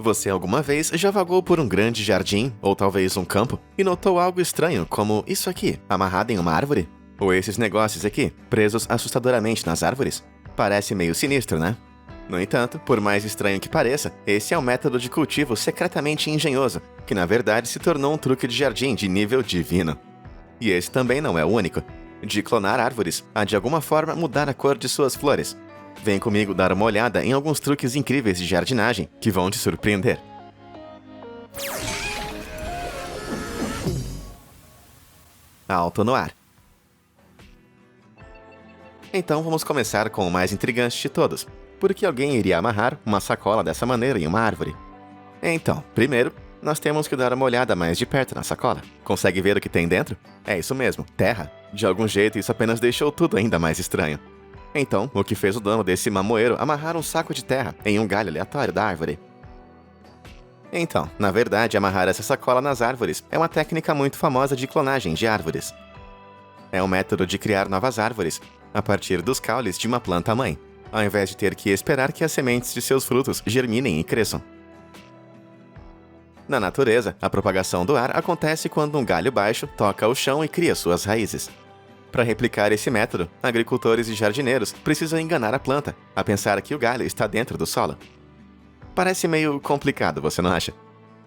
Você alguma vez já vagou por um grande jardim, ou talvez um campo, e notou algo estranho, como isso aqui, amarrado em uma árvore? Ou esses negócios aqui, presos assustadoramente nas árvores? Parece meio sinistro, né? No entanto, por mais estranho que pareça, esse é um método de cultivo secretamente engenhoso, que na verdade se tornou um truque de jardim de nível divino. E esse também não é o único. De clonar árvores, a de alguma forma mudar a cor de suas flores. Vem comigo dar uma olhada em alguns truques incríveis de jardinagem que vão te surpreender. Alto no ar. Então vamos começar com o mais intrigante de todos. Por que alguém iria amarrar uma sacola dessa maneira em uma árvore? Então, primeiro, nós temos que dar uma olhada mais de perto na sacola. Consegue ver o que tem dentro? É isso mesmo, terra. De algum jeito isso apenas deixou tudo ainda mais estranho. Então, o que fez o dono desse mamoeiro amarrar um saco de terra em um galho aleatório da árvore? Então, na verdade, amarrar essa sacola nas árvores é uma técnica muito famosa de clonagem de árvores. É um método de criar novas árvores a partir dos caules de uma planta-mãe, ao invés de ter que esperar que as sementes de seus frutos germinem e cresçam. Na natureza, a propagação do ar acontece quando um galho baixo toca o chão e cria suas raízes. Para replicar esse método, agricultores e jardineiros precisam enganar a planta a pensar que o galho está dentro do solo. Parece meio complicado, você não acha?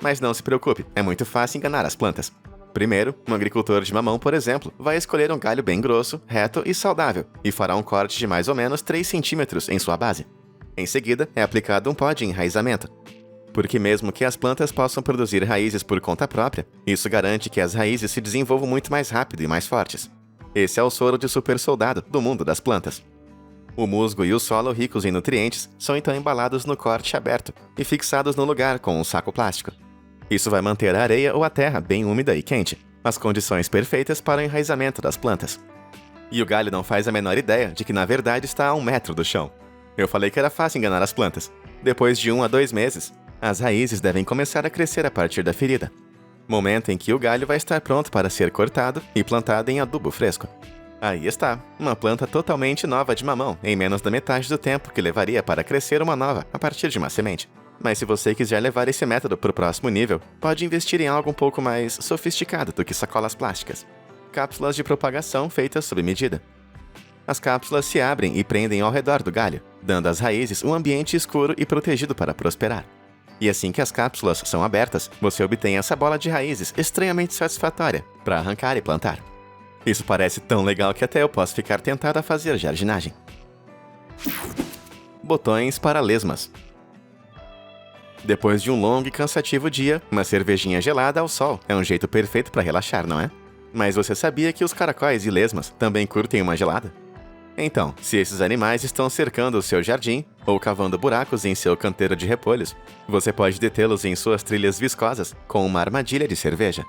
Mas não se preocupe, é muito fácil enganar as plantas. Primeiro, um agricultor de mamão, por exemplo, vai escolher um galho bem grosso, reto e saudável e fará um corte de mais ou menos 3 centímetros em sua base. Em seguida, é aplicado um pó de enraizamento. Porque mesmo que as plantas possam produzir raízes por conta própria, isso garante que as raízes se desenvolvam muito mais rápido e mais fortes. Esse é o soro de super soldado do mundo das plantas. O musgo e o solo ricos em nutrientes são então embalados no corte aberto e fixados no lugar com um saco plástico. Isso vai manter a areia ou a terra bem úmida e quente, as condições perfeitas para o enraizamento das plantas. E o galho não faz a menor ideia de que na verdade está a 1 metro do chão. Eu falei que era fácil enganar as plantas. Depois de 1 a 2 meses, as raízes devem começar a crescer a partir da ferida. Momento em que o galho vai estar pronto para ser cortado e plantado em adubo fresco. Aí está, uma planta totalmente nova de mamão, em menos da metade do tempo que levaria para crescer uma nova a partir de uma semente. Mas se você quiser levar esse método para o próximo nível, pode investir em algo um pouco mais sofisticado do que sacolas plásticas. Cápsulas de propagação feitas sob medida. As cápsulas se abrem e prendem ao redor do galho, dando às raízes um ambiente escuro e protegido para prosperar. E assim que as cápsulas são abertas, você obtém essa bola de raízes estranhamente satisfatória para arrancar e plantar. Isso parece tão legal que até eu posso ficar tentado a fazer jardinagem. Botões para lesmas. Depois de um longo e cansativo dia, uma cervejinha gelada ao sol é um jeito perfeito para relaxar, não é? Mas você sabia que os caracóis e lesmas também curtem uma gelada? Então, se esses animais estão cercando o seu jardim ou cavando buracos em seu canteiro de repolhos, você pode detê-los em suas trilhas viscosas com uma armadilha de cerveja.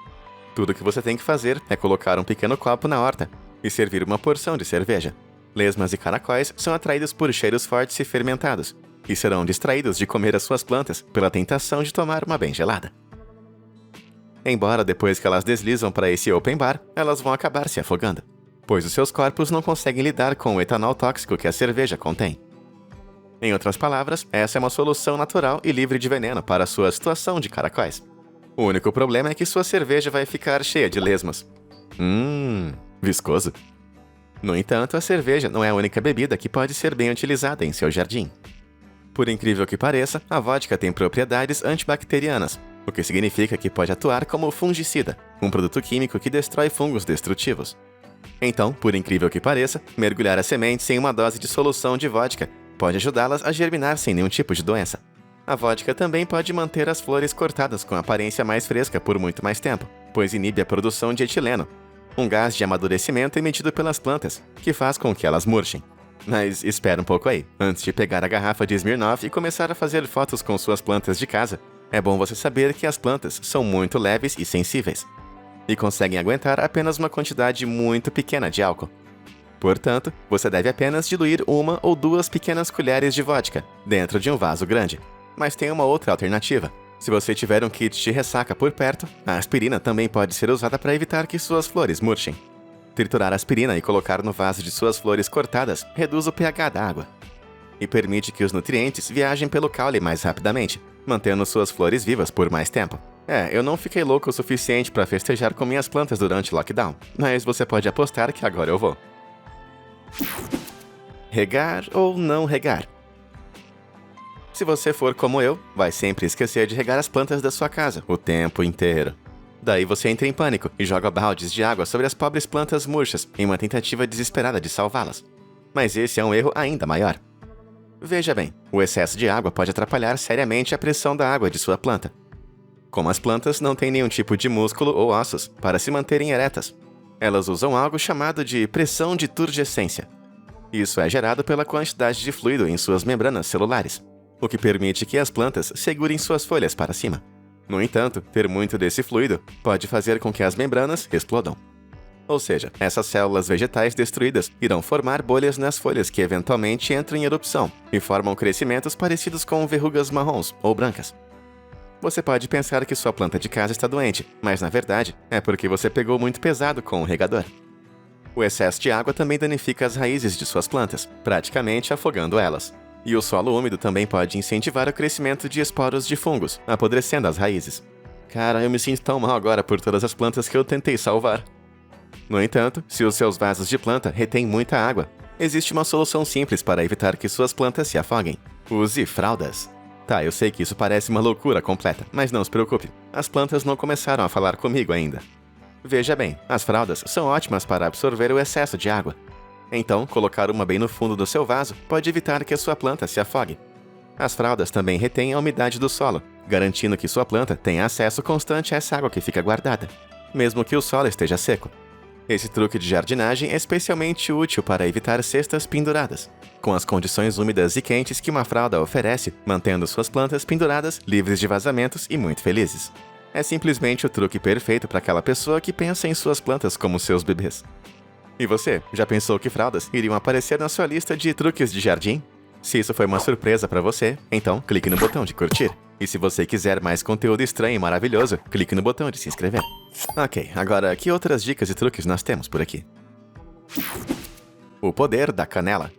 Tudo o que você tem que fazer é colocar um pequeno copo na horta e servir uma porção de cerveja. Lesmas e caracóis são atraídos por cheiros fortes e fermentados, e serão distraídos de comer as suas plantas pela tentação de tomar uma bem gelada. Embora depois que elas deslizam para esse open bar, elas vão acabar se afogando, pois os seus corpos não conseguem lidar com o etanol tóxico que a cerveja contém. Em outras palavras, essa é uma solução natural e livre de veneno para a sua situação de caracóis. O único problema é que sua cerveja vai ficar cheia de lesmas. Viscoso. No entanto, a cerveja não é a única bebida que pode ser bem utilizada em seu jardim. Por incrível que pareça, a vodka tem propriedades antibacterianas, o que significa que pode atuar como fungicida, um produto químico que destrói fungos destrutivos. Então, por incrível que pareça, mergulhar as sementes em uma dose de solução de vodka pode ajudá-las a germinar sem nenhum tipo de doença. A vodka também pode manter as flores cortadas com aparência mais fresca por muito mais tempo, pois inibe a produção de etileno, um gás de amadurecimento emitido pelas plantas, que faz com que elas murchem. Mas espera um pouco aí, antes de pegar a garrafa de Smirnoff e começar a fazer fotos com suas plantas de casa, é bom você saber que as plantas são muito leves e sensíveis, e conseguem aguentar apenas uma quantidade muito pequena de álcool. Portanto, você deve apenas diluir 1 ou 2 pequenas colheres de vodka dentro de um vaso grande. Mas tem uma outra alternativa. Se você tiver um kit de ressaca por perto, a aspirina também pode ser usada para evitar que suas flores murchem. Triturar a aspirina e colocar no vaso de suas flores cortadas reduz o pH da água e permite que os nutrientes viajem pelo caule mais rapidamente, mantendo suas flores vivas por mais tempo. Eu não fiquei louco o suficiente para festejar com minhas plantas durante o lockdown, mas você pode apostar que agora eu vou. Regar ou não regar? Se você for como eu, vai sempre esquecer de regar as plantas da sua casa o tempo inteiro. Daí você entra em pânico e joga baldes de água sobre as pobres plantas murchas em uma tentativa desesperada de salvá-las. Mas esse é um erro ainda maior. Veja bem, o excesso de água pode atrapalhar seriamente a pressão da água de sua planta. Como as plantas não têm nenhum tipo de músculo ou ossos para se manterem eretas, elas usam algo chamado de pressão de turgescência. Isso é gerado pela quantidade de fluido em suas membranas celulares, o que permite que as plantas segurem suas folhas para cima. No entanto, ter muito desse fluido pode fazer com que as membranas explodam. Ou seja, essas células vegetais destruídas irão formar bolhas nas folhas que eventualmente entram em erupção e formam crescimentos parecidos com verrugas marrons ou brancas. Você pode pensar que sua planta de casa está doente, mas na verdade é porque você pegou muito pesado com o regador. O excesso de água também danifica as raízes de suas plantas, praticamente afogando elas. E o solo úmido também pode incentivar o crescimento de esporos de fungos, apodrecendo as raízes. Cara, eu me sinto tão mal agora por todas as plantas que eu tentei salvar. No entanto, se os seus vasos de planta retêm muita água, existe uma solução simples para evitar que suas plantas se afoguem. Use fraldas. Tá, eu sei que isso parece uma loucura completa, mas não se preocupe, as plantas não começaram a falar comigo ainda. Veja bem, as fraldas são ótimas para absorver o excesso de água. Então, colocar uma bem no fundo do seu vaso pode evitar que a sua planta se afogue. As fraldas também retêm a umidade do solo, garantindo que sua planta tenha acesso constante a essa água que fica guardada, mesmo que o solo esteja seco. Esse truque de jardinagem é especialmente útil para evitar cestas penduradas, com as condições úmidas e quentes que uma fralda oferece, mantendo suas plantas penduradas, livres de vazamentos e muito felizes. É simplesmente o truque perfeito para aquela pessoa que pensa em suas plantas como seus bebês. E você, já pensou que fraldas iriam aparecer na sua lista de truques de jardim? Se isso foi uma surpresa para você, então clique no botão de curtir. E se você quiser mais conteúdo estranho e maravilhoso, clique no botão de se inscrever. Ok, agora que outras dicas e truques nós temos por aqui? O poder da canela.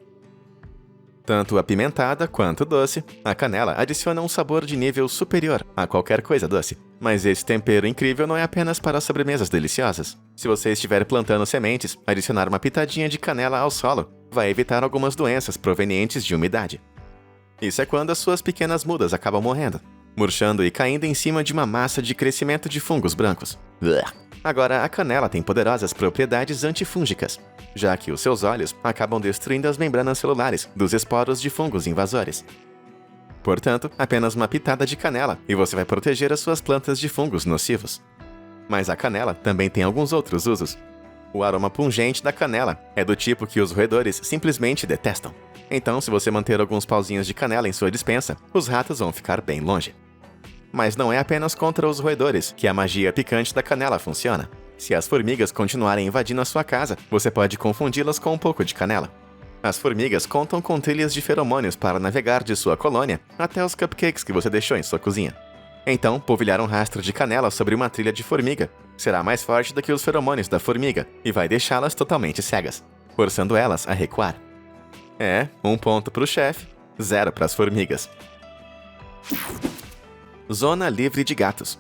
Tanto apimentada quanto doce, a canela adiciona um sabor de nível superior a qualquer coisa doce. Mas esse tempero incrível não é apenas para sobremesas deliciosas. Se você estiver plantando sementes, adicionar uma pitadinha de canela ao solo vai evitar algumas doenças provenientes de umidade. Isso é quando as suas pequenas mudas acabam morrendo, murchando e caindo em cima de uma massa de crescimento de fungos brancos. Agora, a canela tem poderosas propriedades antifúngicas, já que os seus óleos acabam destruindo as membranas celulares dos esporos de fungos invasores. Portanto, apenas uma pitada de canela e você vai proteger as suas plantas de fungos nocivos. Mas a canela também tem alguns outros usos. O aroma pungente da canela é do tipo que os roedores simplesmente detestam. Então, se você manter alguns pauzinhos de canela em sua despensa, os ratos vão ficar bem longe. Mas não é apenas contra os roedores que a magia picante da canela funciona. Se as formigas continuarem invadindo a sua casa, você pode confundi-las com um pouco de canela. As formigas contam com trilhas de feromônios para navegar de sua colônia até os cupcakes que você deixou em sua cozinha. Então, polvilhar um rastro de canela sobre uma trilha de formiga será mais forte do que os feromônios da formiga e vai deixá-las totalmente cegas, forçando elas a recuar. 1 ponto para o chefe, 0 para as formigas. Zona livre de gatos.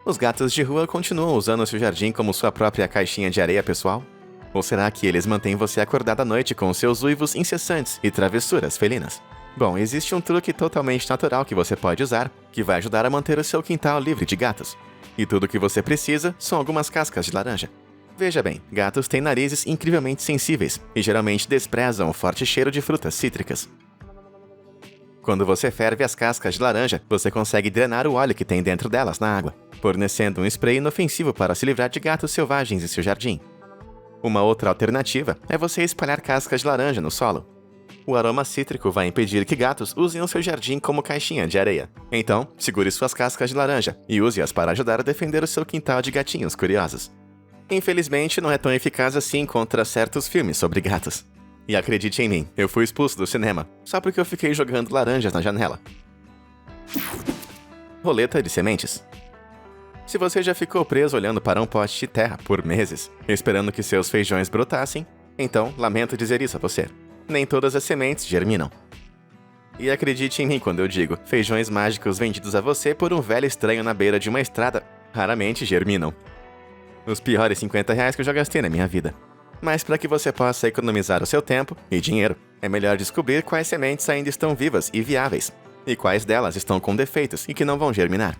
Os gatos de rua continuam usando seu jardim como sua própria caixinha de areia pessoal? Ou será que eles mantêm você acordado à noite com seus uivos incessantes e travessuras felinas? Bom, existe um truque totalmente natural que você pode usar, que vai ajudar a manter o seu quintal livre de gatos. E tudo o que você precisa são algumas cascas de laranja. Veja bem, gatos têm narizes incrivelmente sensíveis e geralmente desprezam o forte cheiro de frutas cítricas. Quando você ferve as cascas de laranja, você consegue drenar o óleo que tem dentro delas na água, fornecendo um spray inofensivo para se livrar de gatos selvagens em seu jardim. Uma outra alternativa é você espalhar cascas de laranja no solo. O aroma cítrico vai impedir que gatos usem o seu jardim como caixinha de areia. Então, segure suas cascas de laranja e use-as para ajudar a defender o seu quintal de gatinhos curiosos. Infelizmente, não é tão eficaz assim contra certos filmes sobre gatos. E acredite em mim, eu fui expulso do cinema, só porque eu fiquei jogando laranjas na janela. Roleta de sementes. Se você já ficou preso olhando para um pote de terra por meses, esperando que seus feijões brotassem, então lamento dizer isso a você. Nem todas as sementes germinam. E acredite em mim quando eu digo, feijões mágicos vendidos a você por um velho estranho na beira de uma estrada raramente germinam. Os piores R$50 que eu já gastei na minha vida. Mas para que você possa economizar o seu tempo e dinheiro, é melhor descobrir quais sementes ainda estão vivas e viáveis, e quais delas estão com defeitos e que não vão germinar.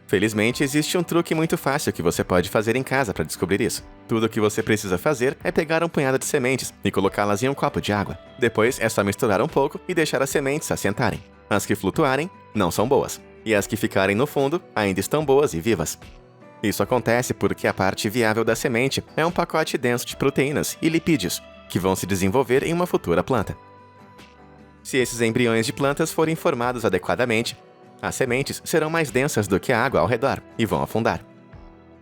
Felizmente, existe um truque muito fácil que você pode fazer em casa para descobrir isso. Tudo o que você precisa fazer é pegar um punhado de sementes e colocá-las em um copo de água. Depois, é só misturar um pouco e deixar as sementes assentarem. As que flutuarem, não são boas. E as que ficarem no fundo, ainda estão boas e vivas. Isso acontece porque a parte viável da semente é um pacote denso de proteínas e lipídios, que vão se desenvolver em uma futura planta. Se esses embriões de plantas forem formados adequadamente, as sementes serão mais densas do que a água ao redor e vão afundar.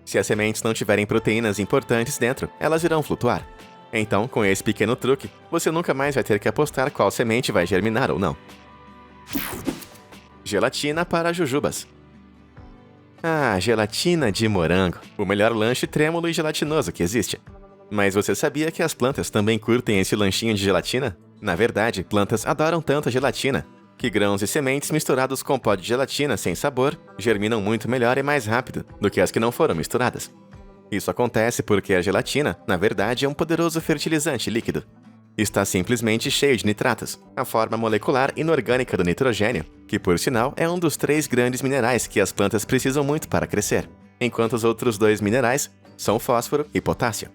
Se as sementes não tiverem proteínas importantes dentro, elas irão flutuar. Então, com esse pequeno truque, você nunca mais vai ter que apostar qual semente vai germinar ou não. Gelatina para jujubas. Ah, gelatina de morango. O melhor lanche trêmulo e gelatinoso que existe. Mas você sabia que as plantas também curtem esse lanchinho de gelatina? Na verdade, plantas adoram tanto a gelatina que grãos e sementes misturados com pó de gelatina sem sabor germinam muito melhor e mais rápido do que as que não foram misturadas. Isso acontece porque a gelatina, na verdade, é um poderoso fertilizante líquido. Está simplesmente cheio de nitratos, a forma molecular inorgânica do nitrogênio, que por sinal é um dos 3 grandes minerais que as plantas precisam muito para crescer, enquanto os outros 2 minerais são fósforo e potássio.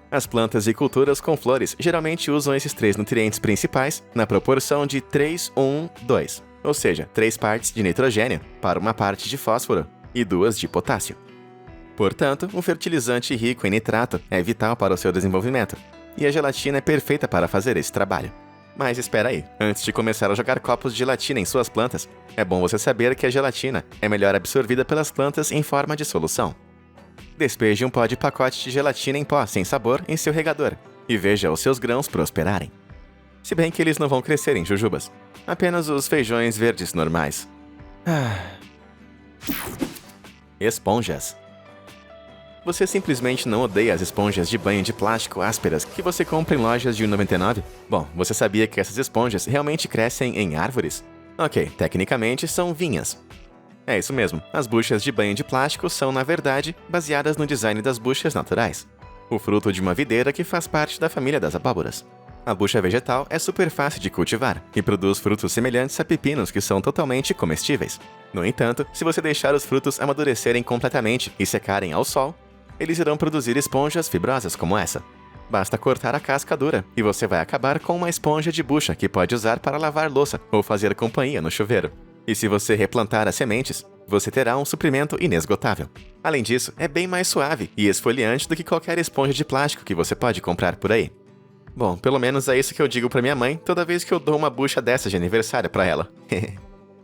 As plantas e culturas com flores geralmente usam esses 3 nutrientes principais na proporção de 3:1:2, ou seja, 3 partes de nitrogênio para 1 parte de fósforo e 2 de potássio. Portanto, um fertilizante rico em nitrato é vital para o seu desenvolvimento, e a gelatina é perfeita para fazer esse trabalho. Mas espera aí, antes de começar a jogar copos de gelatina em suas plantas, é bom você saber que a gelatina é melhor absorvida pelas plantas em forma de solução. Despeje um pó de pacote de gelatina em pó sem sabor em seu regador e veja os seus grãos prosperarem. Se bem que eles não vão crescer em jujubas, apenas os feijões verdes normais. Esponjas. Você simplesmente não odeia as esponjas de banho de plástico ásperas que você compra em lojas de R$1,99? Bom, você sabia que essas esponjas realmente crescem em árvores? Ok, tecnicamente são vinhas. É isso mesmo, as buchas de banho de plástico são, na verdade, baseadas no design das buchas naturais, o fruto de uma videira que faz parte da família das abóboras. A bucha vegetal é super fácil de cultivar e produz frutos semelhantes a pepinos que são totalmente comestíveis. No entanto, se você deixar os frutos amadurecerem completamente e secarem ao sol, eles irão produzir esponjas fibrosas como essa. Basta cortar a casca dura e você vai acabar com uma esponja de bucha que pode usar para lavar louça ou fazer companhia no chuveiro. E se você replantar as sementes, você terá um suprimento inesgotável. Além disso, é bem mais suave e esfoliante do que qualquer esponja de plástico que você pode comprar por aí. Bom, pelo menos é isso que eu digo pra minha mãe toda vez que eu dou uma bucha dessa de aniversário pra ela.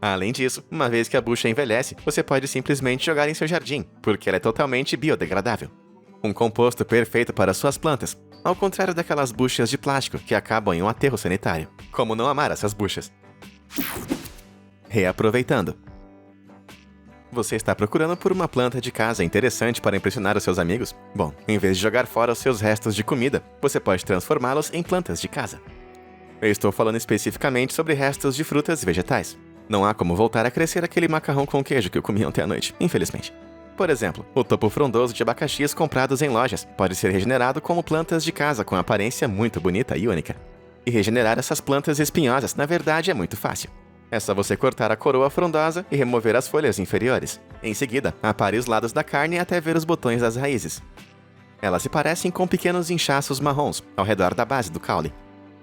Além disso, uma vez que a bucha envelhece, você pode simplesmente jogar em seu jardim, porque ela é totalmente biodegradável. Um composto perfeito para suas plantas, ao contrário daquelas buchas de plástico que acabam em um aterro sanitário. Como não amar essas buchas? Reaproveitando. Você está procurando por uma planta de casa interessante para impressionar os seus amigos? Bom, em vez de jogar fora os seus restos de comida, você pode transformá-los em plantas de casa. Eu estou falando especificamente sobre restos de frutas e vegetais. Não há como voltar a crescer aquele macarrão com queijo que eu comi ontem à noite, infelizmente. Por exemplo, o topo frondoso de abacaxis comprados em lojas pode ser regenerado como plantas de casa com aparência muito bonita e única. E regenerar essas plantas espinhosas, na verdade, é muito fácil. É só você cortar a coroa frondosa e remover as folhas inferiores. Em seguida, apare os lados da carne até ver os botões das raízes. Elas se parecem com pequenos inchaços marrons ao redor da base do caule.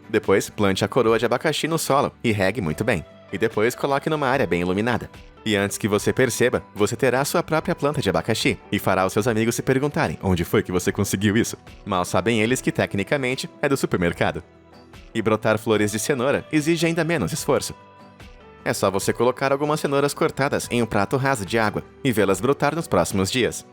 Depois, plante a coroa de abacaxi no solo e regue muito bem. E depois coloque numa área bem iluminada. E antes que você perceba, você terá sua própria planta de abacaxi e fará os seus amigos se perguntarem onde foi que você conseguiu isso. Mal sabem eles que, tecnicamente, é do supermercado. E brotar flores de cenoura exige ainda menos esforço. É só você colocar algumas cenouras cortadas em um prato raso de água e vê-las brotar nos próximos dias.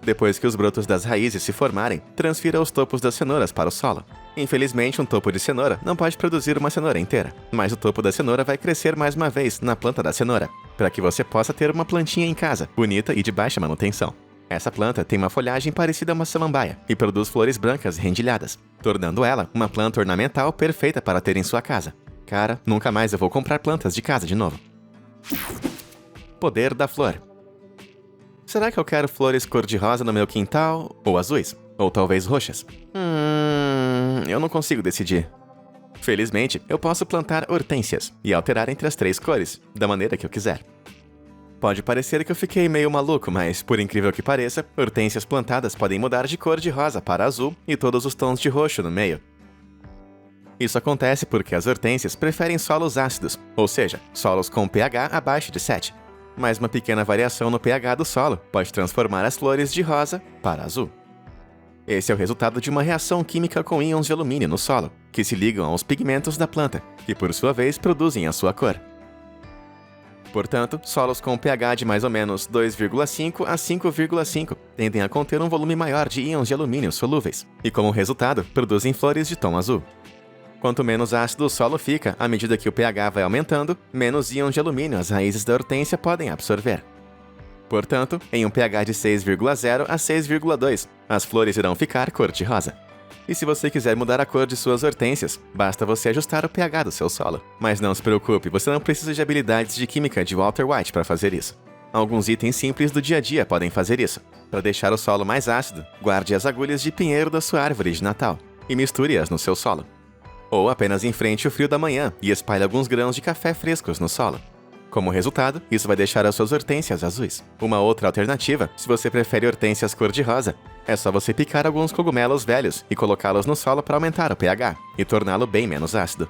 Depois que os brotos das raízes se formarem, transfira os topos das cenouras para o solo. Infelizmente, um topo de cenoura não pode produzir uma cenoura inteira, mas o topo da cenoura vai crescer mais uma vez na planta da cenoura, para que você possa ter uma plantinha em casa, bonita e de baixa manutenção. Essa planta tem uma folhagem parecida a uma samambaia e produz flores brancas rendilhadas, tornando ela uma planta ornamental perfeita para ter em sua casa. cara, nunca mais eu vou comprar plantas de casa de novo. Poder da flor. Será que eu quero flores cor-de-rosa no meu quintal, ou azuis, ou talvez roxas? Eu não consigo decidir. Felizmente, eu posso plantar hortênsias e alterar entre as 3 cores, da maneira que eu quiser. Pode parecer que eu fiquei meio maluco, mas, por incrível que pareça, hortênsias plantadas podem mudar de cor de rosa para azul e todos os tons de roxo no meio. Isso acontece porque as hortênsias preferem solos ácidos, ou seja, solos com pH abaixo de 7. Mas uma pequena variação no pH do solo pode transformar as flores de rosa para azul. Esse é o resultado de uma reação química com íons de alumínio no solo, que se ligam aos pigmentos da planta, que por sua vez produzem a sua cor. Portanto, solos com pH de mais ou menos 2,5 a 5,5 tendem a conter um volume maior de íons de alumínio solúveis, e como resultado, produzem flores de tom azul. Quanto menos ácido o solo fica, à medida que o pH vai aumentando, menos íons de alumínio as raízes da hortênsia podem absorver. Portanto, em um pH de 6,0 a 6,2, as flores irão ficar cor-de-rosa. E se você quiser mudar a cor de suas hortênsias, basta você ajustar o pH do seu solo. Mas não se preocupe, você não precisa de habilidades de química de Walter White para fazer isso. Alguns itens simples do dia a dia podem fazer isso. Para deixar o solo mais ácido, guarde as agulhas de pinheiro da sua árvore de Natal e misture-as no seu solo. Ou apenas enfrente o frio da manhã e espalhe alguns grãos de café frescos no solo. Como resultado, isso vai deixar as suas hortênsias azuis. Uma outra alternativa, se você prefere hortênsias cor-de-rosa, é só você picar alguns cogumelos velhos e colocá-los no solo para aumentar o pH e torná-lo bem menos ácido.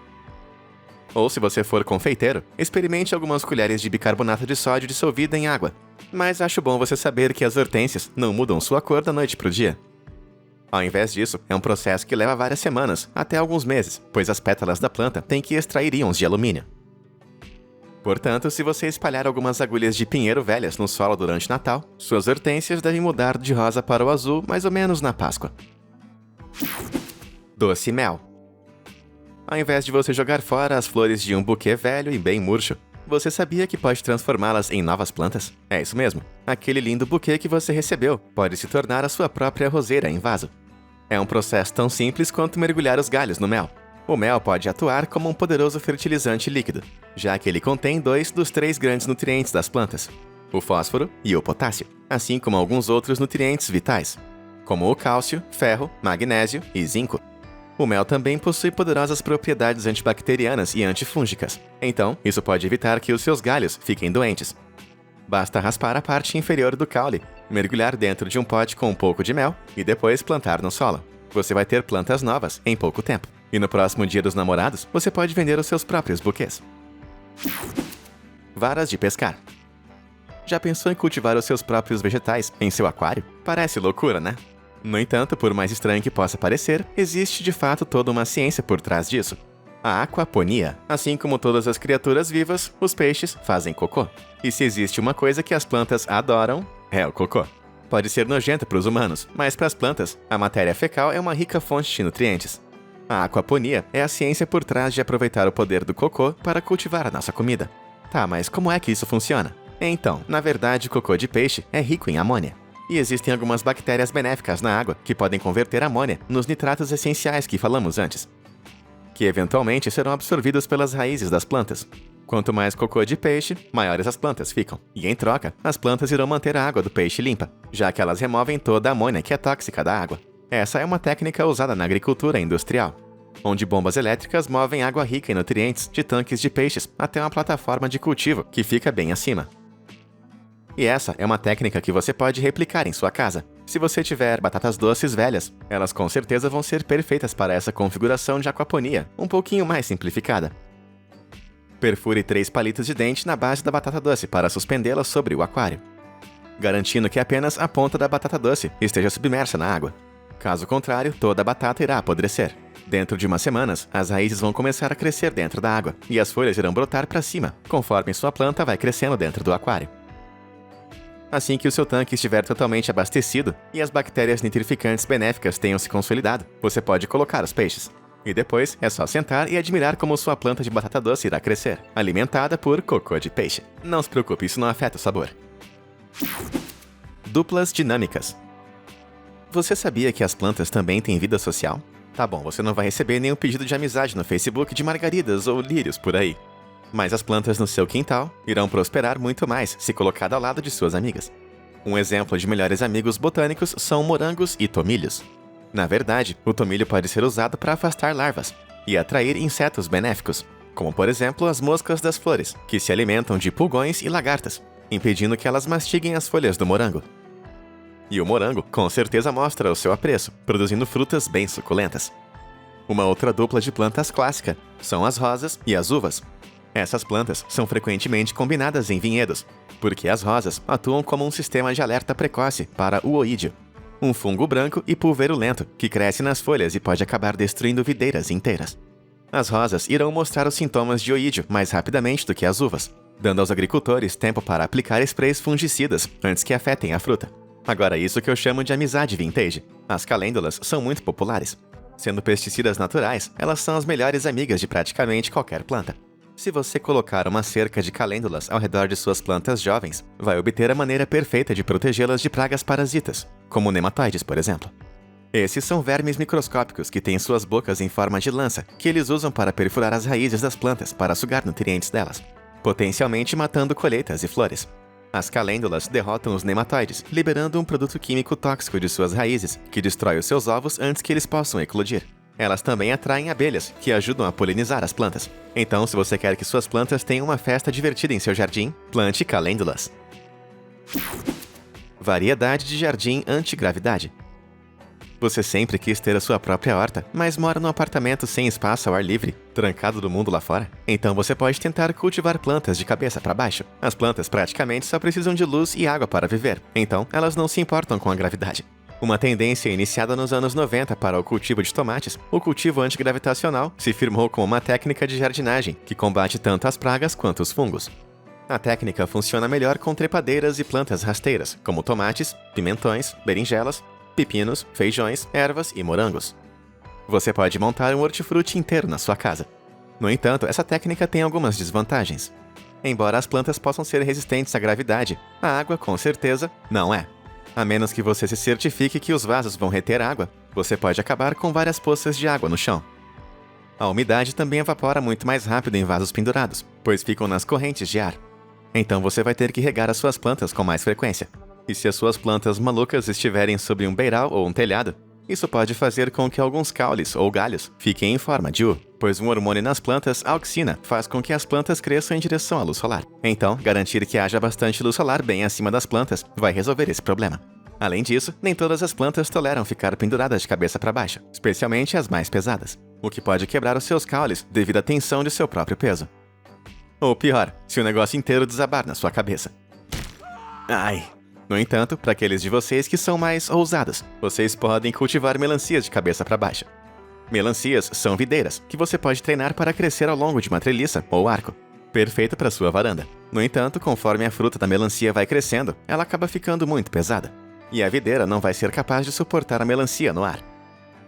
Ou se você for confeiteiro, experimente algumas colheres de bicarbonato de sódio dissolvido em água. Mas acho bom você saber que as hortênsias não mudam sua cor da noite para o dia. Ao invés disso, é um processo que leva várias semanas, até alguns meses, pois as pétalas da planta têm que extrair íons de alumínio. Portanto, se você espalhar algumas agulhas de pinheiro velhas no solo durante Natal, suas hortênsias devem mudar de rosa para o azul mais ou menos na Páscoa. Doce mel. Ao invés de você jogar fora as flores de um buquê velho e bem murcho, você sabia que pode transformá-las em novas plantas? É isso mesmo. Aquele lindo buquê que você recebeu pode se tornar a sua própria roseira em vaso. É um processo tão simples quanto mergulhar os galhos no mel. O mel pode atuar como um poderoso fertilizante líquido, já que ele contém 2 dos 3 grandes nutrientes das plantas, o fósforo e o potássio, assim como alguns outros nutrientes vitais, como o cálcio, ferro, magnésio e zinco. O mel também possui poderosas propriedades antibacterianas e antifúngicas, então isso pode evitar que os seus galhos fiquem doentes. Basta raspar a parte inferior do caule, mergulhar dentro de um pote com um pouco de mel e depois plantar no solo. Você vai ter plantas novas em pouco tempo. E no próximo dia dos namorados, você pode vender os seus próprios buquês. Varas de pescar. Já pensou em cultivar os seus próprios vegetais em seu aquário? Parece loucura, né? No entanto, por mais estranho que possa parecer, existe de fato toda uma ciência por trás disso. A aquaponia, assim como todas as criaturas vivas, os peixes fazem cocô. E se existe uma coisa que as plantas adoram, é o cocô. Pode ser nojento para os humanos, mas para as plantas, a matéria fecal é uma rica fonte de nutrientes. A aquaponia é a ciência por trás de aproveitar o poder do cocô para cultivar a nossa comida. Tá, mas como é que isso funciona? Então, na verdade, o cocô de peixe é rico em amônia. E existem algumas bactérias benéficas na água que podem converter a amônia nos nitratos essenciais que falamos antes, que eventualmente serão absorvidos pelas raízes das plantas. Quanto mais cocô de peixe, maiores as plantas ficam. E em troca, as plantas irão manter a água do peixe limpa, já que elas removem toda a amônia que é tóxica da água. Essa é uma técnica usada na agricultura industrial, onde bombas elétricas movem água rica em nutrientes de tanques de peixes até uma plataforma de cultivo que fica bem acima. E essa é uma técnica que você pode replicar em sua casa. Se você tiver batatas doces velhas, elas com certeza vão ser perfeitas para essa configuração de aquaponia, um pouquinho mais simplificada. Perfure 3 palitos de dente na base da batata doce para suspendê-la sobre o aquário, garantindo que apenas a ponta da batata doce esteja submersa na água. Caso contrário, toda a batata irá apodrecer. Dentro de umas semanas, as raízes vão começar a crescer dentro da água, e as folhas irão brotar para cima, conforme sua planta vai crescendo dentro do aquário. Assim que o seu tanque estiver totalmente abastecido e as bactérias nitrificantes benéficas tenham se consolidado, você pode colocar os peixes. E depois é só sentar e admirar como sua planta de batata doce irá crescer, alimentada por cocô de peixe. Não se preocupe, isso não afeta o sabor. Duplas dinâmicas. Você sabia que as plantas também têm vida social? Tá bom, você não vai receber nenhum pedido de amizade no Facebook de margaridas ou lírios por aí. Mas as plantas no seu quintal irão prosperar muito mais se colocado ao lado de suas amigas. Um exemplo de melhores amigos botânicos são morangos e tomilhos. Na verdade, o tomilho pode ser usado para afastar larvas e atrair insetos benéficos, como por exemplo as moscas das flores, que se alimentam de pulgões e lagartas, impedindo que elas mastiguem as folhas do morango. E o morango com certeza mostra o seu apreço, produzindo frutas bem suculentas. Uma outra dupla de plantas clássica são as rosas e as uvas. Essas plantas são frequentemente combinadas em vinhedos, porque as rosas atuam como um sistema de alerta precoce para o oídio, um fungo branco e pulverulento que cresce nas folhas e pode acabar destruindo videiras inteiras. As rosas irão mostrar os sintomas de oídio mais rapidamente do que as uvas, dando aos agricultores tempo para aplicar sprays fungicidas antes que afetem a fruta. Agora, isso que eu chamo de amizade vintage. As calêndulas são muito populares. Sendo pesticidas naturais, elas são as melhores amigas de praticamente qualquer planta. Se você colocar uma cerca de calêndulas ao redor de suas plantas jovens, vai obter a maneira perfeita de protegê-las de pragas parasitas, como nematóides, por exemplo. Esses são vermes microscópicos que têm suas bocas em forma de lança, que eles usam para perfurar as raízes das plantas para sugar nutrientes delas, potencialmente matando colheitas e flores. As calêndulas derrotam os nematóides, liberando um produto químico tóxico de suas raízes, que destrói os seus ovos antes que eles possam eclodir. Elas também atraem abelhas, que ajudam a polinizar as plantas. Então, se você quer que suas plantas tenham uma festa divertida em seu jardim, plante calêndulas. Variedade de jardim antigravidade. Você sempre quis ter a sua própria horta, mas mora num apartamento sem espaço ao ar livre, trancado do mundo lá fora? Então você pode tentar cultivar plantas de cabeça para baixo. As plantas praticamente só precisam de luz e água para viver, então elas não se importam com a gravidade. Uma tendência iniciada nos anos 90 para o cultivo de tomates, o cultivo antigravitacional se firmou como uma técnica de jardinagem que combate tanto as pragas quanto os fungos. A técnica funciona melhor com trepadeiras e plantas rasteiras, como tomates, pimentões, berinjelas, pepinos, feijões, ervas e morangos. Você pode montar um hortifruti inteiro na sua casa. No entanto, essa técnica tem algumas desvantagens. Embora as plantas possam ser resistentes à gravidade, a água, com certeza, não é. A menos que você se certifique que os vasos vão reter água, você pode acabar com várias poças de água no chão. A umidade também evapora muito mais rápido em vasos pendurados, pois ficam nas correntes de ar. Então você vai ter que regar as suas plantas com mais frequência. E se as suas plantas malucas estiverem sob um beiral ou um telhado, isso pode fazer com que alguns caules ou galhos fiquem em forma de U, pois um hormônio nas plantas, a auxina, faz com que as plantas cresçam em direção à luz solar. Então, garantir que haja bastante luz solar bem acima das plantas vai resolver esse problema. Além disso, nem todas as plantas toleram ficar penduradas de cabeça para baixo, especialmente as mais pesadas, o que pode quebrar os seus caules devido à tensão de seu próprio peso. Ou pior, se o negócio inteiro desabar na sua cabeça. Ai! No entanto, para aqueles de vocês que são mais ousados, vocês podem cultivar melancias de cabeça para baixo. Melancias são videiras, que você pode treinar para crescer ao longo de uma treliça ou arco. Perfeito para sua varanda. No entanto, conforme a fruta da melancia vai crescendo, ela acaba ficando muito pesada. E a videira não vai ser capaz de suportar a melancia no ar.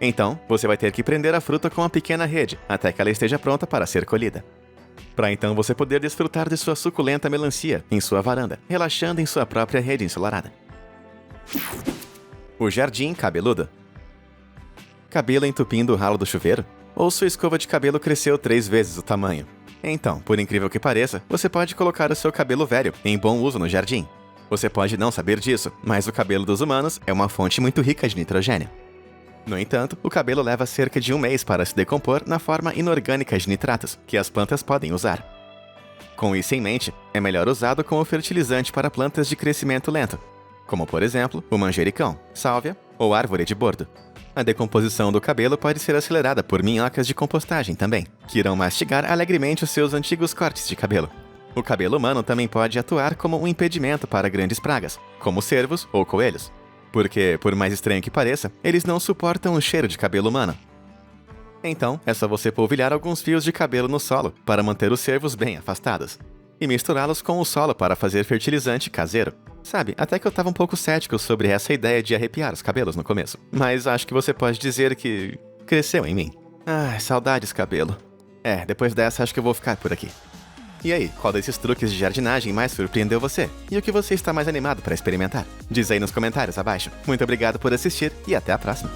Então, você vai ter que prender a fruta com uma pequena rede, até que ela esteja pronta para ser colhida. Para então você poder desfrutar de sua suculenta melancia em sua varanda, relaxando em sua própria rede ensolarada. O jardim cabeludo. Cabelo entupindo o ralo do chuveiro? Ou sua escova de cabelo cresceu 3 vezes o tamanho? Então, por incrível que pareça, você pode colocar o seu cabelo velho em bom uso no jardim. Você pode não saber disso, mas o cabelo dos humanos é uma fonte muito rica de nitrogênio. No entanto, o cabelo leva cerca de 1 mês para se decompor na forma inorgânica de nitratos, que as plantas podem usar. Com isso em mente, é melhor usado como fertilizante para plantas de crescimento lento, como por exemplo, o manjericão, sálvia ou árvore de bordo. A decomposição do cabelo pode ser acelerada por minhocas de compostagem também, que irão mastigar alegremente os seus antigos cortes de cabelo. O cabelo humano também pode atuar como um impedimento para grandes pragas, como cervos ou coelhos. Porque, por mais estranho que pareça, eles não suportam o cheiro de cabelo humano. Então, é só você polvilhar alguns fios de cabelo no solo para manter os cervos bem afastados. E misturá-los com o solo para fazer fertilizante caseiro. Sabe, até que eu tava um pouco cético sobre essa ideia de arrepiar os cabelos no começo. Mas acho que você pode dizer que cresceu em mim. Ah, saudades, cabelo. Depois dessa acho que eu vou ficar por aqui. E aí, qual desses truques de jardinagem mais surpreendeu você? E o que você está mais animado para experimentar? Diz aí nos comentários abaixo. Muito obrigado por assistir e até a próxima!